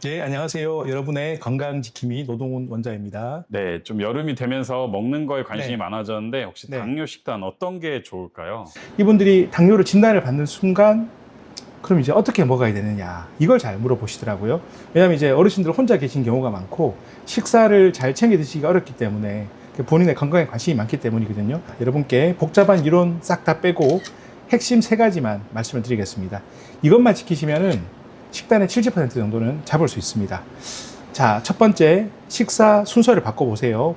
네, 안녕하세요. 여러분의 건강지킴이 노동훈 원장입니다. 네, 좀 여름이 되면서 먹는 거에 관심이 네, 많아졌는데 혹시 네. 당뇨 식단 어떤 게 좋을까요? 이분들이 당뇨를 진단을 받는 순간, 그럼 이제 어떻게 먹어야 되느냐, 이걸 잘 물어보시더라고요. 왜냐하면 이제 어르신들 혼자 계신 경우가 많고, 식사를 잘 챙겨 드시기가 어렵기 때문에, 본인의 건강에 관심이 많기 때문이거든요. 여러분께 복잡한 이론 싹 다 빼고, 핵심 세 가지만 말씀을 드리겠습니다. 이것만 지키시면은 식단의 70% 정도는 잡을 수 있습니다. 자, 첫 번째, 식사 순서를 바꿔보세요.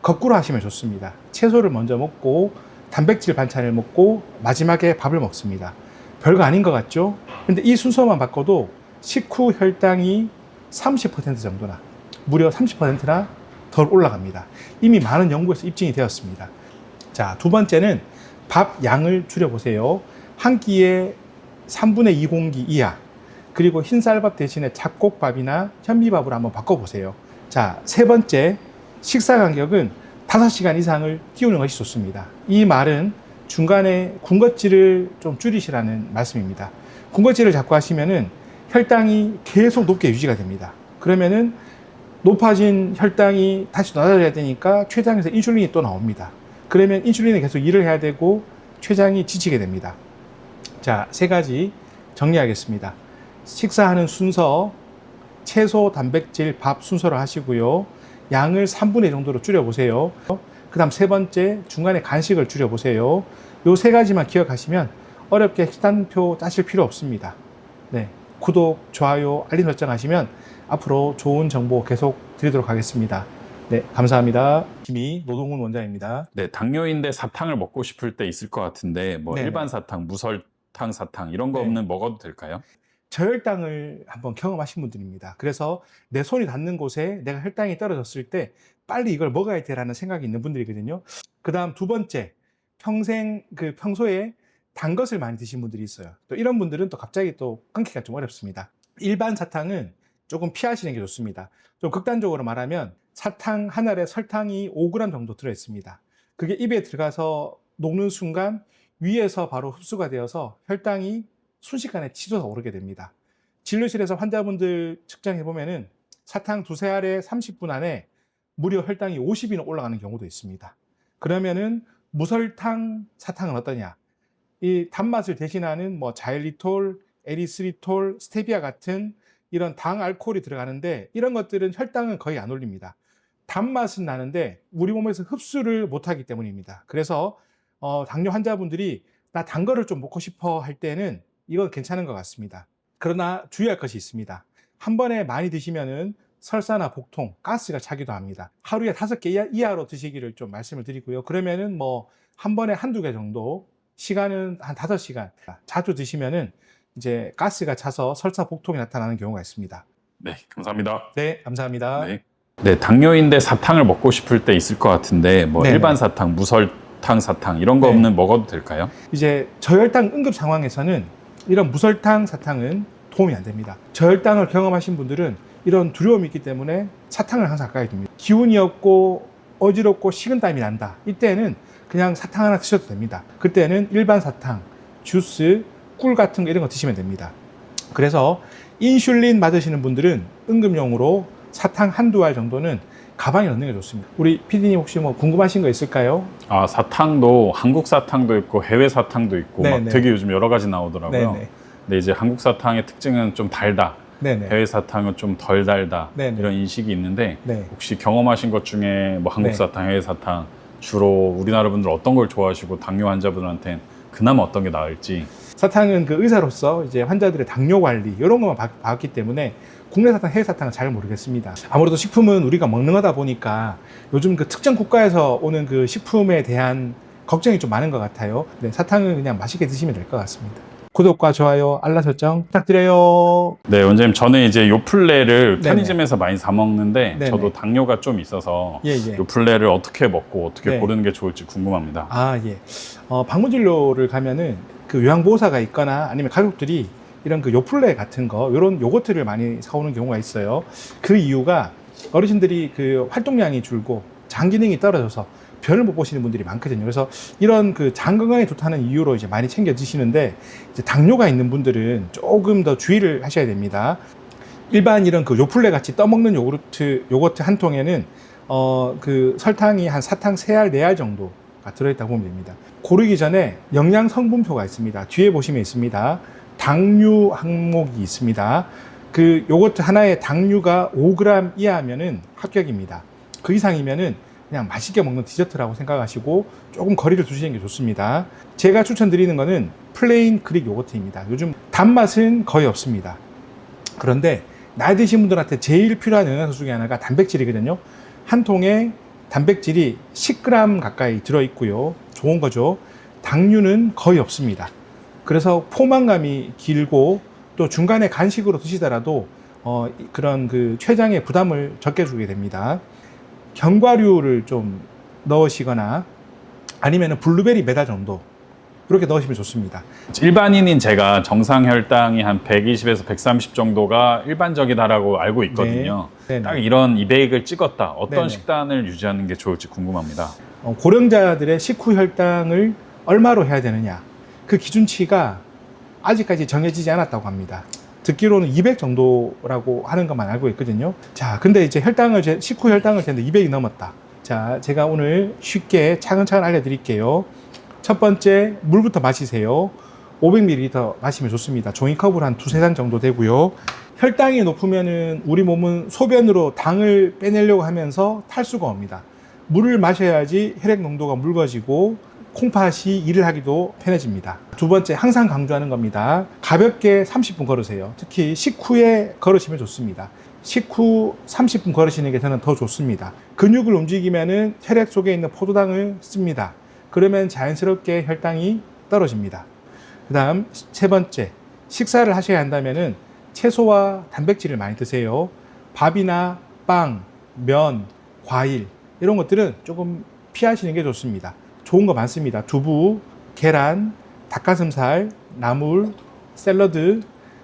거꾸로 하시면 좋습니다. 채소를 먼저 먹고 단백질 반찬을 먹고 마지막에 밥을 먹습니다. 별거 아닌 것 같죠? 근데 이 순서만 바꿔도 식후 혈당이 30% 정도나, 무려 30%나 덜 올라갑니다. 이미 많은 연구에서 입증이 되었습니다. 자, 두 번째는 밥 양을 줄여보세요. 한 끼에 3분의 2 공기 이하, 그리고 흰쌀밥 대신에 잡곡밥이나 현미밥으로 한번 바꿔보세요. 자, 세 번째, 식사 간격은 5시간 이상을 띄우는 것이 좋습니다. 이 말은 중간에 군것질을 좀 줄이시라는 말씀입니다. 군것질을 자꾸 하시면은 혈당이 계속 높게 유지가 됩니다. 그러면은 높아진 혈당이 다시 낮아져야 되니까 췌장에서 인슐린이 또 나옵니다. 그러면 인슐린이 계속 일을 해야 되고 췌장이 지치게 됩니다. 자, 세 가지 정리하겠습니다. 식사하는 순서, 채소, 단백질, 밥 순서로 하시고요. 양을 3분의 1 정도로 줄여보세요. 그 다음 세 번째, 중간에 간식을 줄여보세요. 요 세 가지만 기억하시면 어렵게 식단표 짜실 필요 없습니다. 네, 구독, 좋아요, 알림 설정 하시면 앞으로 좋은 정보 계속 드리도록 하겠습니다. 네, 감사합니다. 김희 노동훈 원장입니다. 네, 당뇨인데 사탕을 먹고 싶을 때 있을 것 같은데 뭐 네네. 일반 사탕, 무설탕 사탕 이런 거 네. 없는 먹어도 될까요? 저혈당을 한번 경험하신 분들입니다. 그래서 내 손이 닿는 곳에 내가 혈당이 떨어졌을 때 빨리 이걸 먹어야 되라는 생각이 있는 분들이거든요. 그 다음 두 번째, 평소에 단 것을 많이 드신 분들이 있어요. 또 이런 분들은 또 갑자기 또 끊기가 좀 어렵습니다. 일반 사탕은 조금 피하시는 게 좋습니다. 좀 극단적으로 말하면 사탕 한 알에 설탕이 5g 정도 들어있습니다. 그게 입에 들어가서 녹는 순간 위에서 바로 흡수가 되어서 혈당이 순식간에 치솟아 오르게 됩니다. 진료실에서 환자분들 측정해 보면은 사탕 두세 알에 30분 안에 무려 혈당이 50이나 올라가는 경우도 있습니다. 그러면은 무설탕 사탕은 어떠냐? 이 단맛을 대신하는 뭐 자일리톨, 에리스리톨, 스테비아 같은 이런 당 알코올이 들어가는데 이런 것들은 혈당은 거의 안 올립니다. 단맛은 나는데 우리 몸에서 흡수를 못하기 때문입니다. 그래서 당뇨 환자분들이 나 단 거를 좀 먹고 싶어 할 때는 이건 괜찮은 것 같습니다. 그러나 주의할 것이 있습니다. 한 번에 많이 드시면은 설사나 복통, 가스가 차기도 합니다. 하루에 5개 이하로 드시기를 좀 말씀을 드리고요. 그러면은 뭐 한 번에 한두 개 정도, 시간은 한 5시간. 자주 드시면은 이제 가스가 차서 설사, 복통이 나타나는 경우가 있습니다. 네, 감사합니다. 네, 감사합니다. 네. 네, 당뇨인데 사탕을 먹고 싶을 때 있을 것 같은데 뭐 네네. 일반 사탕, 무설탕 사탕 이런 거 네. 없는 먹어도 될까요? 이제 저혈당 응급 상황에서는 이런 무설탕 사탕은 도움이 안 됩니다. 저혈당을 경험하신 분들은 이런 두려움이 있기 때문에 사탕을 항상 가까이 둡니다. 기운이 없고 어지럽고 식은땀이 난다. 이때는 그냥 사탕 하나 드셔도 됩니다. 그때는 일반 사탕, 주스, 꿀 같은 거 이런 거 드시면 됩니다. 그래서 인슐린 맞으시는 분들은 응급용으로 사탕 한두 알 정도는 가방에 넣는 게 좋습니다. 우리 PD님 혹시 뭐 궁금하신 거 있을까요? 아, 사탕도 한국 사탕도 있고 해외 사탕도 있고 막 네네. 되게 요즘 여러 가지 나오더라고요. 네네. 근데 이제 한국 사탕의 특징은 좀 달다. 네네. 해외 사탕은 좀 덜 달다. 네네. 이런 인식이 있는데 네. 혹시 경험하신 것 중에 뭐 한국 네. 사탕, 해외 사탕 주로 우리나라 분들 어떤 걸 좋아하시고 당뇨 환자분들한테는 그나마 어떤 게 나을지. 사탕은 그 의사로서 이제 환자들의 당뇨 관리 이런 것만 봤기 때문에 국내 사탕, 해외 사탕은 잘 모르겠습니다. 아무래도 식품은 우리가 먹는 거다 보니까 요즘 그 특정 국가에서 오는 그 식품에 대한 걱정이 좀 많은 것 같아요. 네, 사탕은 그냥 맛있게 드시면 될 것 같습니다. 구독과 좋아요, 알람 설정 부탁드려요. 네, 원장님 저는 이제 요플레를 네네. 편의점에서 많이 사 먹는데 네네. 저도 당뇨가 좀 있어서 예, 예. 요플레를 어떻게 먹고 어떻게 네. 고르는 게 좋을지 궁금합니다. 아, 예. 방문진료를 가면은 그 요양보호사가 있거나 아니면 가족들이 이런 그 요플레 같은 거, 이런 요거트를 많이 사오는 경우가 있어요. 그 이유가 어르신들이 그 활동량이 줄고 장 기능이 떨어져서 변을 못 보시는 분들이 많거든요. 그래서 이런 그 장 건강에 좋다는 이유로 이제 많이 챙겨 드시는데, 이제 당뇨가 있는 분들은 조금 더 주의를 하셔야 됩니다. 일반 이런 그 요플레 같이 떠먹는 요거트 한 통에는 그 설탕이 한 사탕 3알, 4알 정도가 들어있다고 보면 됩니다. 고르기 전에 영양 성분표가 있습니다. 뒤에 보시면 있습니다. 당류 항목이 있습니다. 그 요거트 하나에 당류가 5g 이하면은 합격입니다. 그 이상이면은 그냥 맛있게 먹는 디저트라고 생각하시고 조금 거리를 두시는 게 좋습니다. 제가 추천드리는 거는 플레인 그릭 요거트입니다. 요즘 단맛은 거의 없습니다. 그런데 나이 드신 분들한테 제일 필요한 영양소 중에 하나가 단백질이거든요. 한 통에 단백질이 10g 가까이 들어있고요. 좋은 거죠. 당류는 거의 없습니다. 그래서 포만감이 길고 또 중간에 간식으로 드시더라도 그런 그 췌장의 부담을 적게 주게 됩니다. 견과류를 좀 넣으시거나 아니면 블루베리 메다 정도 이렇게 넣으시면 좋습니다. 일반인인 제가 정상 혈당이 한 120에서 130 정도가 일반적이다라고 알고 있거든요. 네. 딱 이런 200을 찍었다. 어떤 네네. 식단을 유지하는 게 좋을지 궁금합니다. 고령자들의 식후 혈당을 얼마로 해야 되느냐, 그 기준치가 아직까지 정해지지 않았다고 합니다. 듣기로는 200 정도라고 하는 것만 알고 있거든요. 자, 근데 이제 식후 혈당을 재는데 200이 넘었다. 자, 제가 오늘 쉽게 차근차근 알려드릴게요. 첫 번째, 물부터 마시세요. 500ml 마시면 좋습니다. 종이컵으로 한 2-3잔 정도 되고요. 혈당이 높으면은 우리 몸은 소변으로 당을 빼내려고 하면서 탈수가 옵니다. 물을 마셔야지 혈액 농도가 묽어지고 콩팥이 일을 하기도 편해집니다. 두 번째, 항상 강조하는 겁니다. 가볍게 30분 걸으세요. 특히 식후에 걸으시면 좋습니다. 식후 30분 걸으시는 게 저는 더 좋습니다. 근육을 움직이면은 혈액 속에 있는 포도당을 씁니다. 그러면 자연스럽게 혈당이 떨어집니다. 그 다음 세 번째, 식사를 하셔야 한다면은 채소와 단백질을 많이 드세요. 밥이나 빵, 면, 과일 이런 것들은 조금 피하시는 게 좋습니다. 좋은 거 많습니다. 두부, 계란, 닭가슴살, 나물, 샐러드,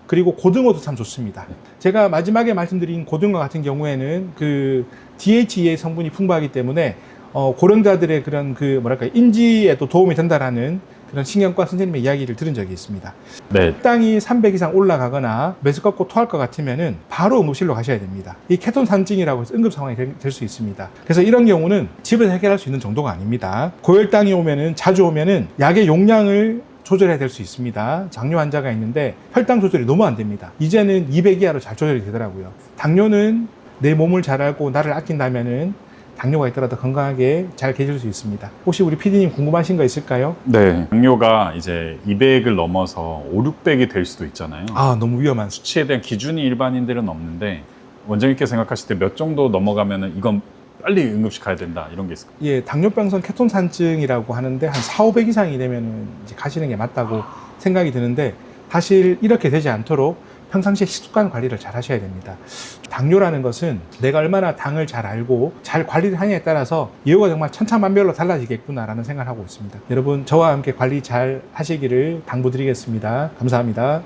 그리고 고등어도 참 좋습니다. 제가 마지막에 말씀드린 고등어 같은 경우에는 그 DHEA 성분이 풍부하기 때문에 고령자들의 그런 그 인지에도 도움이 된다라는 그런 신경과 선생님의 이야기를 들은 적이 있습니다. 네. 혈당이 300 이상 올라가거나 메스껍고 토할 것 같으면은 바로 응급실로 가셔야 됩니다. 이 케톤산증이라고 해서 응급 상황이 될 수 있습니다. 그래서 이런 경우는 집에서 해결할 수 있는 정도가 아닙니다. 고혈당이 자주 오면은 약의 용량을 조절해야 될 수 있습니다. 당뇨 환자가 있는데 혈당 조절이 너무 안 됩니다. 이제는 200 이하로 잘 조절이 되더라고요. 당뇨는 내 몸을 잘 알고 나를 아낀다면은 당뇨가 있더라도 건강하게 잘 계실 수 있습니다. 혹시 우리 PD님 궁금하신 거 있을까요? 네. 당뇨가 이제 200을 넘어서 5, 600이 될 수도 있잖아요. 너무 위험한 수치에 대한 기준이 일반인들은 없는데 원장님께서 생각하실 때 몇 정도 넘어가면은 이건 빨리 응급실 가야 된다 이런 게 있을까요? 예, 당뇨병성 케톤산증이라고 하는데 한 4-500 이상이 되면 이제 가시는 게 맞다고 생각이 드는데 사실 이렇게 되지 않도록 평상시에 식습관 관리를 잘 하셔야 됩니다. 당뇨라는 것은 내가 얼마나 당을 잘 알고 잘 관리를 하느냐에 따라서 예후가 정말 천차만별로 달라지겠구나라는 생각을 하고 있습니다. 여러분 저와 함께 관리 잘 하시기를 당부드리겠습니다. 감사합니다.